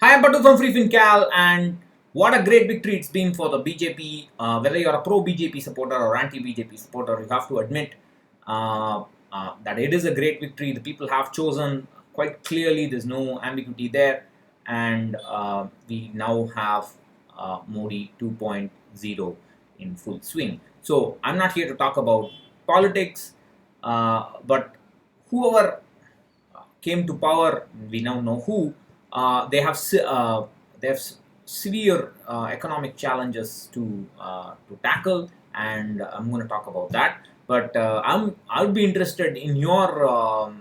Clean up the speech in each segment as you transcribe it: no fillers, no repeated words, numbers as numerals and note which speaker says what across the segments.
Speaker 1: Hi, I'm Patu from freefincal, and what a great victory it's been for the BJP. Whether you're a pro-BJP supporter or anti-BJP supporter, you have to admit that it is a great victory. The people have chosen quite clearly. There's no ambiguity there, and we now have Modi 2.0 in full swing. So I'm not here to talk about politics, but whoever came to power, we now know who. They have severe economic challenges to tackle, and I'm going to talk about that. But I'll be interested in your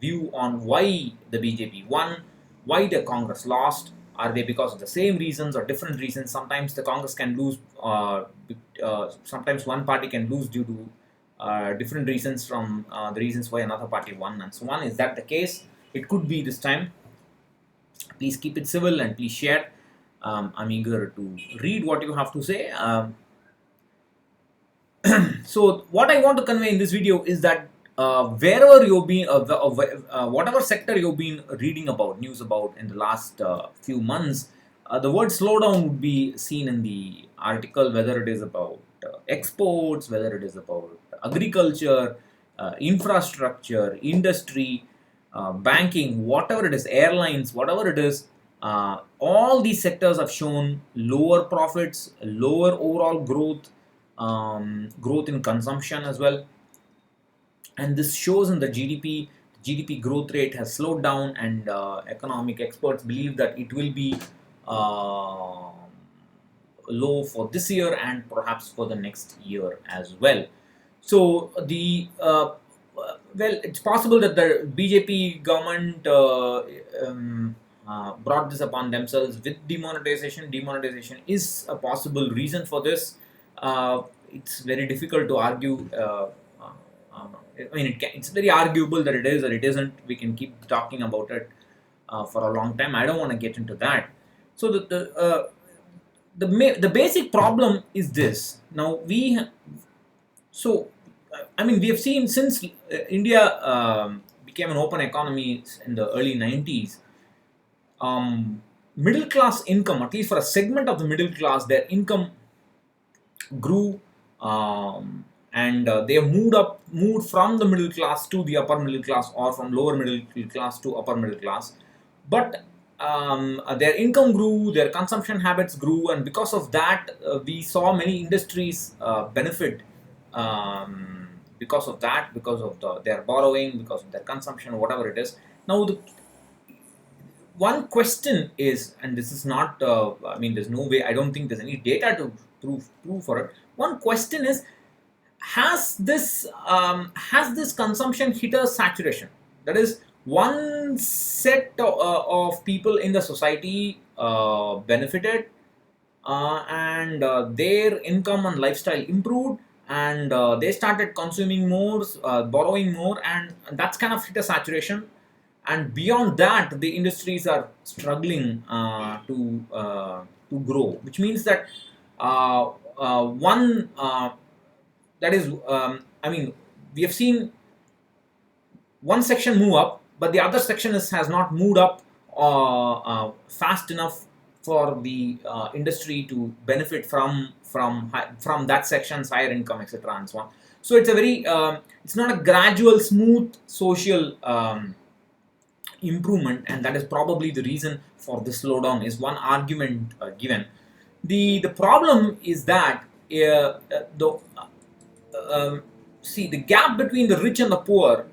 Speaker 1: view on why the BJP won, why the Congress lost. Are they because of the same reasons or different reasons? Sometimes the Congress can lose. Sometimes one party can lose due to different reasons from the reasons why another party won and so on. Is that the case? It could be this time. Please keep it civil and please share. I'm eager to read what you have to say. So what I want to convey in this video is that wherever you've been, whatever sector you've been reading about, news about in the last few months, the word slowdown would be seen in the article, whether it is about exports, whether it is about agriculture, infrastructure, industry, banking, whatever it is, airlines, whatever it is. All these sectors have shown lower profits, lower overall growth, growth in consumption as well, and this shows in the GDP. GDP growth rate has slowed down, and economic experts believe that it will be uh, low for this year and perhaps for the next year as well. So it's possible that the BJP government brought this upon themselves with demonetization. Demonetization is a possible reason for this. It's very difficult to argue. I mean, it's very arguable that it is or it isn't. We can keep talking about it for a long time. I don't want to get into that. So the basic problem is this. Now I mean, we have seen since India became an open economy in the early 90s. Middle class income, at least for a segment of the middle class, their income grew, and they have moved from the middle class to the upper middle class, or from lower middle class to upper middle class. But their income grew, their consumption habits grew, and because of that, we saw many industries benefit. Because of that, because of their borrowing, because of their consumption, whatever it is. Now, the one question is, and this is not, I mean, there's no way, I don't think there's any data to prove for it. One question is, has this consumption hit a saturation? That is, one set of people in the society benefited, and their income and lifestyle improved, and they started consuming more, borrowing more, and that's kind of hit a saturation. And beyond that, the industries are struggling to grow, which means that one that is, I mean, we have seen one section move up, but the other section has not moved up fast enough for the industry to benefit from that section's higher income, etc., and so on. So it's a very it's not a gradual, smooth social improvement, and that is probably the reason for the slowdown, is one argument given. The problem is that the gap between the rich and the poor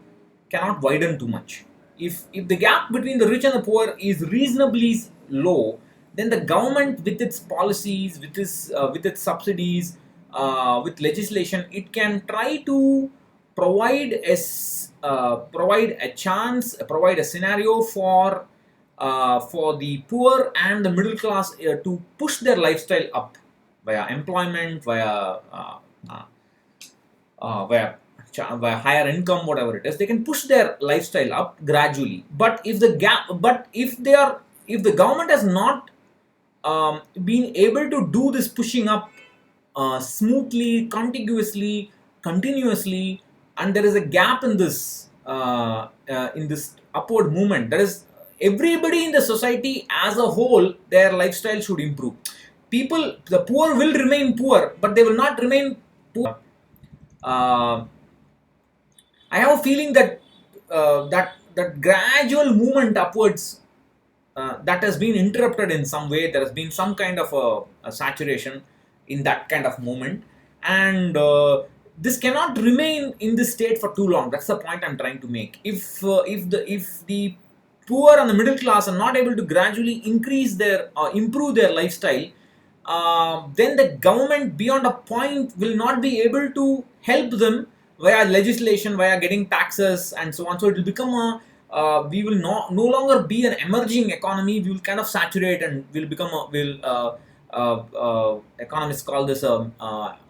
Speaker 1: cannot widen too much. If the gap between the rich and the poor is reasonably low, then the government, with its policies, with its subsidies, with legislation, it can try to provide provide a scenario for the poor and the middle class to push their lifestyle up via employment, via higher income, whatever it is. They can push their lifestyle up gradually. But if the government has not been able to do this pushing up smoothly, contiguously, continuously, and there is a gap in this upward movement, that is, everybody in the society as a whole, their lifestyle should improve. People, the poor will remain poor, but they will not remain poor. Uh, I have a feeling that that gradual movement upwards that has been interrupted in some way. There has been some kind of a saturation in that kind of movement, and this cannot remain in this state for too long. That's the point I'm trying to make. If the poor and the middle class are not able to gradually increase their improve their lifestyle, then the government beyond a point will not be able to help them via legislation, via getting taxes and so on. So it will become a we will no longer be an emerging economy. We will kind of saturate and will become a will economists call this a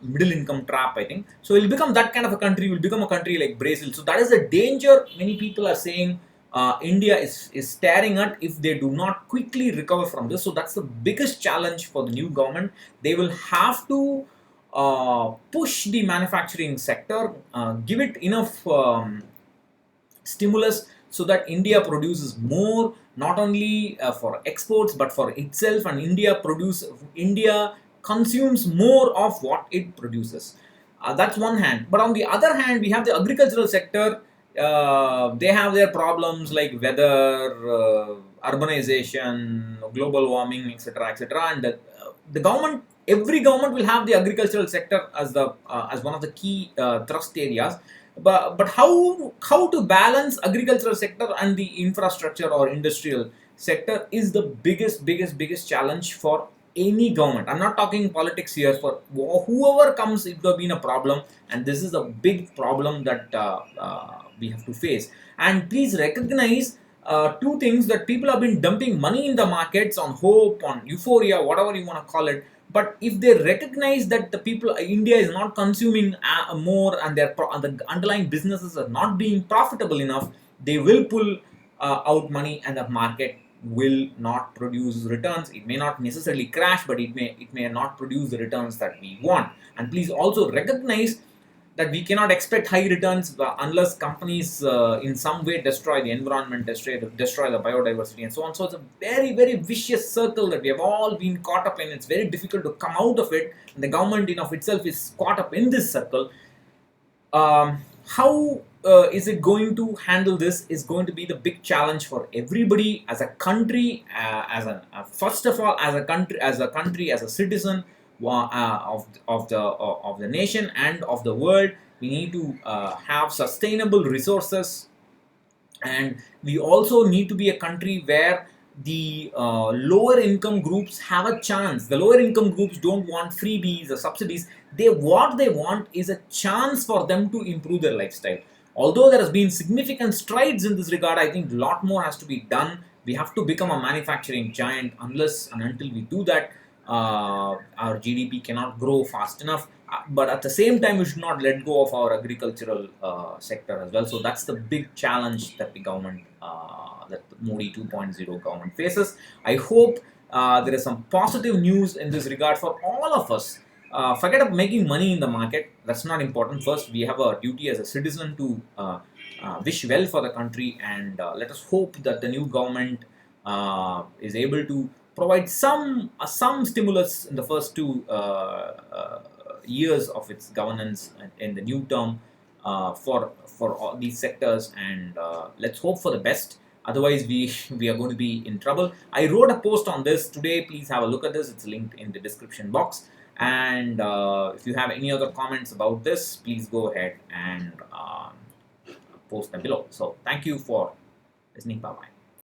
Speaker 1: middle income trap, I think. So it will become that kind of a country. Will become a country like Brazil. So that is the danger. Many people are saying India is staring at if they do not quickly recover from this. So that's the biggest challenge for the new government. They will have to push the manufacturing sector, give it enough stimulus so that India produces more, not only for exports but for itself, and India consumes more of what it produces. That's one hand. But on the other hand, we have the agricultural sector. They have their problems like weather, urbanization, global warming, etc., etc. And the government, every government will have the agricultural sector as one of the key thrust areas. But how to balance agricultural sector and the infrastructure or industrial sector is the biggest challenge for any government. I'm not talking politics here. For whoever comes, it will have been a problem, and this is a big problem that we have to face. And please recognize two things: that people have been dumping money in the markets on hope, on euphoria, whatever you want to call it. But if they recognize that the people, India is not consuming more, and the underlying businesses are not being profitable enough, they will pull out money, and the market will not produce returns. It may not necessarily crash, but it may not produce the returns that we want. And please also recognize that we cannot expect high returns unless companies in some way destroy the environment, destroy the biodiversity, and so on. So it's a very vicious circle that we have all been caught up in. It's very difficult to come out of it, and the government in of itself is caught up in this circle. How is it going to handle this is going to be the big challenge for everybody as a country, first of all, as a country, as a citizen of the nation and of the world. We need to have sustainable resources, and we also need to be a country where the lower income groups have a chance. The lower income groups don't want freebies or subsidies. What they want is a chance for them to improve their lifestyle. Although there has been significant strides in this regard, I think a lot more has to be done. We have to become a manufacturing giant. Unless and until we do that, our GDP cannot grow fast enough. But at the same time, we should not let go of our agricultural sector as well. So that's the big challenge that the government, that the Modi 2.0 government faces. I hope there is some positive news in this regard for all of us. Forget about making money in the market. That's not important. First, we have a duty as a citizen to wish well for the country, and let us hope that the new government is able to provide some stimulus in the first 2 years of its governance in the new term for all these sectors, and let's hope for the best. Otherwise, we are going to be in trouble. I wrote a post on this today. Please have a look at this. It's linked in the description box. And if you have any other comments about this, please go ahead and post them below. So thank you for listening. Bye bye.